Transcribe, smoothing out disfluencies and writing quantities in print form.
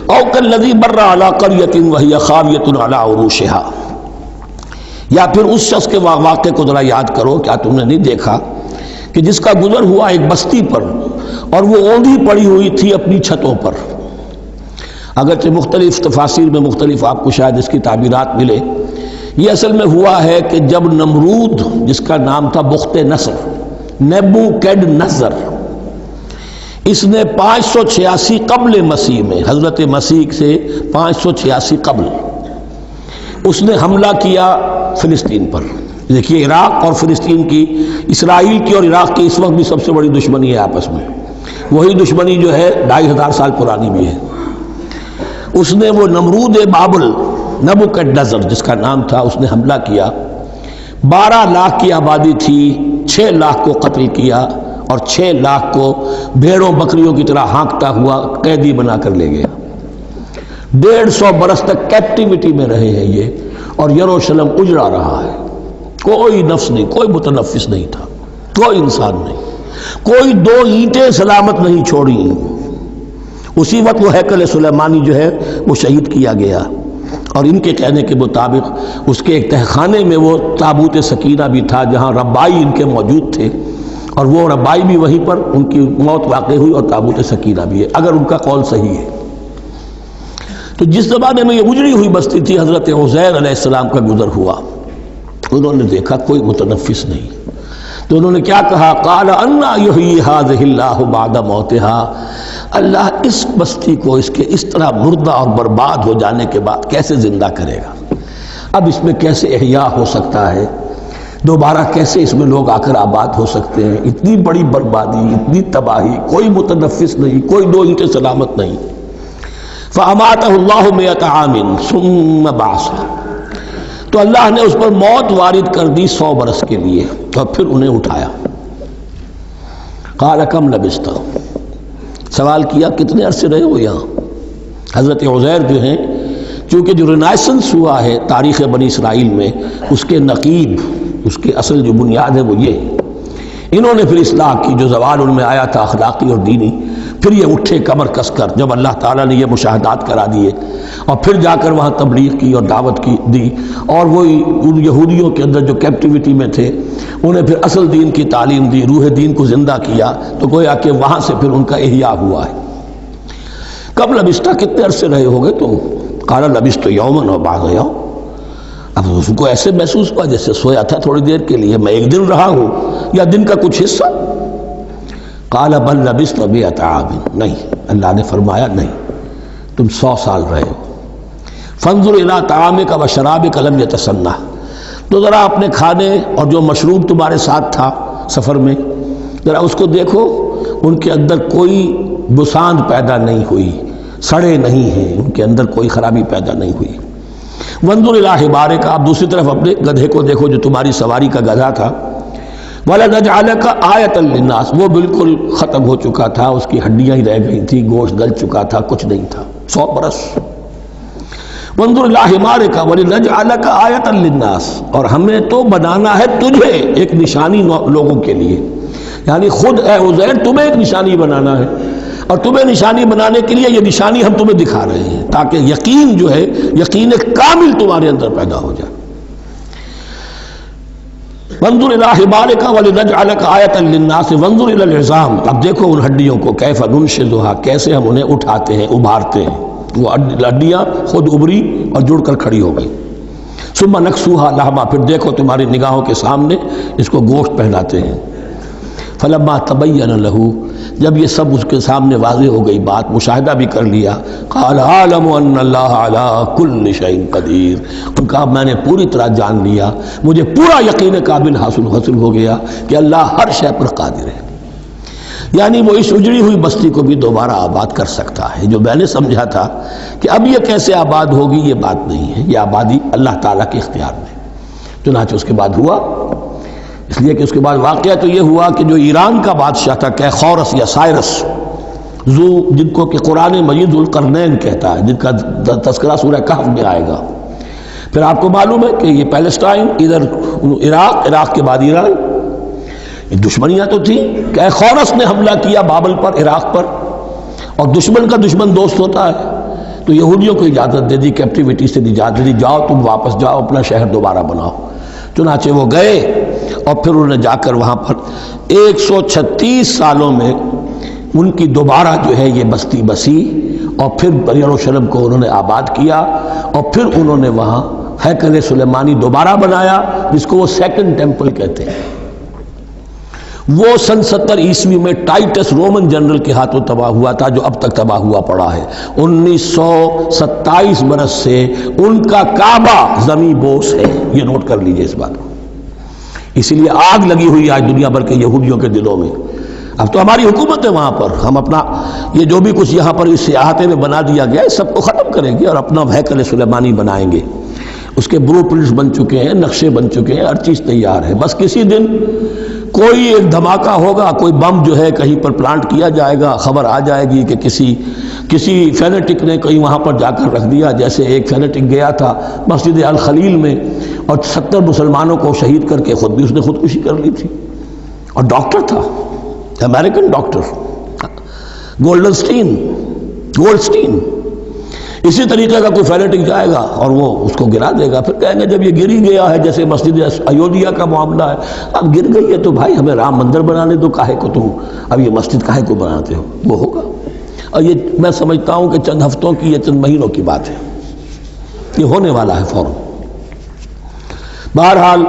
او کالذی مر علی قریۃ وہی خاویۃ علی عروشہا، یا پھر اس شخص کے واقعے کو ذرا یاد کرو، کیا تم نے نہیں دیکھا کہ جس کا گزر ہوا ایک بستی پر اور وہ اوندھی پڑی ہوئی تھی اپنی چھتوں پر. اگرچہ مختلف تفاسیر میں مختلف آپ کو شاید اس کی تعبیرات ملے. یہ اصل میں ہوا ہے کہ جب نمرود، جس کا نام تھا بخت نصر، نیبوکیڈنیزر، اس نے 586 قبل مسیح میں، حضرت مسیح سے 586 قبل، اس نے حملہ کیا فلسطین پر. دیکھیے عراق اور فلسطین کی، اسرائیل کی اور عراق کی اس وقت بھی سب سے بڑی دشمنی ہے آپس میں. وہی دشمنی جو ہے 2500 سال پرانی بھی ہے. اس نے وہ نمرود بابل، نیبوکیڈنیزر جس کا نام تھا، اس نے حملہ کیا. 12 لاکھ کی آبادی تھی، 6 لاکھ کو قتل کیا اور 6 لاکھ کو بھیڑوں بکریوں کی طرح ہانکتا ہوا قیدی بنا کر لے گیا. 150 برس تک کیپٹیوٹی میں رہے ہیں یہ، اور یروشلم اجڑا رہا ہے. کوئی نفس نہیں، کوئی متنفس نہیں تھا، کوئی انسان نہیں، کوئی 2 اینٹیں سلامت نہیں چھوڑی. اسی وقت وہ ہیکل سلیمانی جو ہے وہ شہید کیا گیا، اور ان کے کہنے کے مطابق اس کے ایک تہخانے میں وہ تابوت سکینہ بھی تھا جہاں ربائی ان کے موجود تھے، اور وہ ربائی بھی وہیں پر ان کی موت واقع ہوئی، اور تابوت سکینہ بھی ہے اگر ان کا قول صحیح ہے. تو جس زمانے میں یہ اجڑی ہوئی بستی تھی، حضرت عزیر علیہ السلام کا گزر ہوا. انہوں نے دیکھا کوئی متنفس نہیں، تو انہوں نے کیا کہا؟ قال انا یحیی ھذہ اللہ بعد موتہا، اللہ اس بستی کو اس کے اس طرح مردہ اور برباد ہو جانے کے بعد کیسے زندہ کرے گا؟ اب اس میں کیسے احیاء ہو سکتا ہے؟ دوبارہ کیسے اس میں لوگ آ کر آباد ہو سکتے ہیں؟ اتنی بڑی بربادی، اتنی تباہی، کوئی متنفس نہیں، کوئی 2 اینٹیں سلامت نہیں. فَأَمَاتَهُ اللَّهُ مِئَةَ عَامٍ ثُمَّ بَعَثَهُ، تو اللہ نے اس پر موت وارد کر دی 100 برس کے لیے، اور پھر انہیں اٹھایا. قَالَ كَمْ لَبِثْتَ، سوال کیا کتنے عرصے رہے ہو یہاں؟ حضرت عزیر جو ہیں، چونکہ جو رینائسنس ہوا ہے تاریخ بنی اسرائیل میں، اس کے نقیب، اس کے اصل جو بنیاد ہے وہ یہ ہے. انہوں نے پھر اصلاح کی، جو زوال ان میں آیا تھا اخلاقی اور دینی، پھر یہ اٹھے کمر کس کر جب اللہ تعالیٰ نے یہ مشاہدات کرا دیے، اور پھر جا کر وہاں تبلیغ کی اور دعوت کی دی، اور وہی ان یہودیوں کے اندر جو کیپٹیوٹی میں تھے انہیں پھر اصل دین کی تعلیم دی، روح دین کو زندہ کیا. تو گویا کہ وہاں سے پھر ان کا احیاء ہوا ہے. کب لبثت، کتنے عرصے رہے ہوگے تم؟ قال لبثت یوما و بعض یوم، اب اس کو ایسے محسوس ہوا جیسے سویا تھا تھوڑی دیر کے لیے، میں 1 دن رہا ہوں یا دن کا کچھ حصہ. قال بل لبثت 100 عام، نہیں، اللہ نے فرمایا نہیں، تم 100 سال رہے ہو. فانظر الی طعامک و شرابک لم یتسنہ، تو ذرا اپنے کھانے اور جو مشروب تمہارے ساتھ تھا سفر میں، ذرا اس کو دیکھو، ان کے اندر کوئی بساند پیدا نہیں ہوئی، سڑے نہیں ہیں، ان کے اندر کوئی خرابی پیدا نہیں ہوئی. وانظر الی حمارک، آپ دوسری طرف اپنے گدھے کو دیکھو جو تمہاری سواری کا گدھا تھا. وَلَنَجْعَلَكَ آیَةً لِلنَّاسِ، وہ بالکل ختم ہو چکا تھا، اس کی ہڈیاں ہی رہ گئی تھی، گوشت گل چکا تھا، کچھ نہیں تھا. 100 برس. وانظر الی حمارک وَلِنَجْعَلَكَ آیَةً لِلنَّاسِ، اور ہمیں تو بنانا ہے تجھے ایک نشانی لوگوں کے لیے، یعنی خود اے عزیر تمہیں ایک نشانی بنانا ہے، اور تمہیں نشانی بنانے کے لیے یہ نشانی ہم تمہیں دکھا رہے ہیں تاکہ یقین جو ہے، یقین کامل تمہارے اندر پیدا ہو جائے. وانظر الی حمارک ولنجعلک آیۃ للناس وانظر الی العظام، اب دیکھو ان ہڈیوں کو، کیف ننشزها، کیسے ہم انہیں اٹھاتے ہیں، ابھارتے ہیں. وہ ہڈیاں خود ابری اور جڑ کر کھڑی ہو گئی. ثم نکسوها لحما، پھر دیکھو تمہاری نگاہوں کے سامنے اس کو گوشت پہناتے ہیں. فلما تبین له، جب یہ سب اس کے سامنے واضح ہو گئی بات، مشاہدہ بھی کر لیا، قال اعلم ان اللہ علی کل شیء قدیر، ان کا میں نے پوری طرح جان لیا، مجھے پورا یقین قابل حاصل ہو گیا کہ اللہ ہر شے پر قادر ہے. یعنی وہ اس اجڑی ہوئی بستی کو بھی دوبارہ آباد کر سکتا ہے. جو میں نے سمجھا تھا کہ اب یہ کیسے آباد ہوگی، یہ بات نہیں ہے، یہ آبادی اللہ تعالیٰ کے اختیار میں. چنانچہ اس کے بعد ہوا، اس لیے کہ اس کے بعد واقعہ تو یہ ہوا کہ جو ایران کا بادشاہ تھا کیخورس یا سائرس، جن کو کہ قرآن مجید ذوالقرنین کہتا ہے، جن کا تذکرہ سورہ کہف میں آئے گا. پھر آپ کو معلوم ہے کہ یہ پیلسٹائن، ادھر عراق کے بعد ایران، یہ دشمنیاں تو تھیں. کیخورس نے حملہ کیا بابل پر، عراق پر، اور دشمن کا دشمن دوست ہوتا ہے. تو یہودیوں کو اجازت دے دی، کیپٹیوٹی سے اجازت دے دی، جاؤ تم واپس جاؤ، اپنا شہر دوبارہ بناؤ۔ چنانچہ وہ گئے اور پھر انہوں نے جا کر وہاں پر 136 سالوں میں ان کی دوبارہ جو ہے یہ بستی بسی، اور پھر یروشلم کو انہوں نے آباد کیا، اور پھر انہوں نے وہاں ہیکل سلیمانی دوبارہ بنایا، جس کو وہ سیکنڈ ٹیمپل کہتے ہیں۔ وہ سن 70 عیسوی میں ٹائٹس رومن جنرل کے ہاتھوں تباہ ہوا تھا، جو اب تک تباہ ہوا پڑا ہے۔ 1927 برس سے ان کا کعبہ زمیں بوس ہے، یہ نوٹ کر لیجئے اس بات کو۔ اسی لیے آگ لگی ہوئی آج دنیا بھر کے یہودیوں کے دلوں میں۔ اب تو ہماری حکومت ہے وہاں پر، ہم اپنا یہ جو بھی کچھ یہاں پر اس احاطے میں بنا دیا گیا ہے سب کو ختم کریں گے اور اپنا ہیکل سلیمانی بنائیں گے۔ اس کے بلو پرنٹس بن چکے ہیں، نقشے بن چکے ہیں، ہر چیز تیار ہے، بس کسی دن کوئی ایک دھماکہ ہوگا، کوئی بم جو ہے کہیں پر پلانٹ کیا جائے گا، خبر آ جائے گی کہ کسی فینیٹک نے کہیں وہاں پر جا کر رکھ دیا، جیسے ایک فینیٹک گیا تھا مسجد الخلیل میں اور 70 مسلمانوں کو شہید کر کے خود بھی اس نے خودکشی کر لی تھی، اور ڈاکٹر تھا، امریکن ڈاکٹر گولڈسٹین۔ اسی طریقے کا کوئی فینیٹک جائے گا اور وہ اس کو گرا دے گا، پھر کہیں گے جب یہ گر ہی گیا ہے، جیسے مسجد ایودھیا کا معاملہ ہے، اب گر گئی ہے تو بھائی ہمیں رام مندر بنانے دو، کاہے کو تم اب یہ مسجد کاہے کو بناتے ہو، وہ ہوگا۔ اور یہ میں سمجھتا ہوں کہ چند ہفتوں کی یا چند مہینوں کی بات ہے، یہ ہونے والا ہے فوراً۔ بہرحال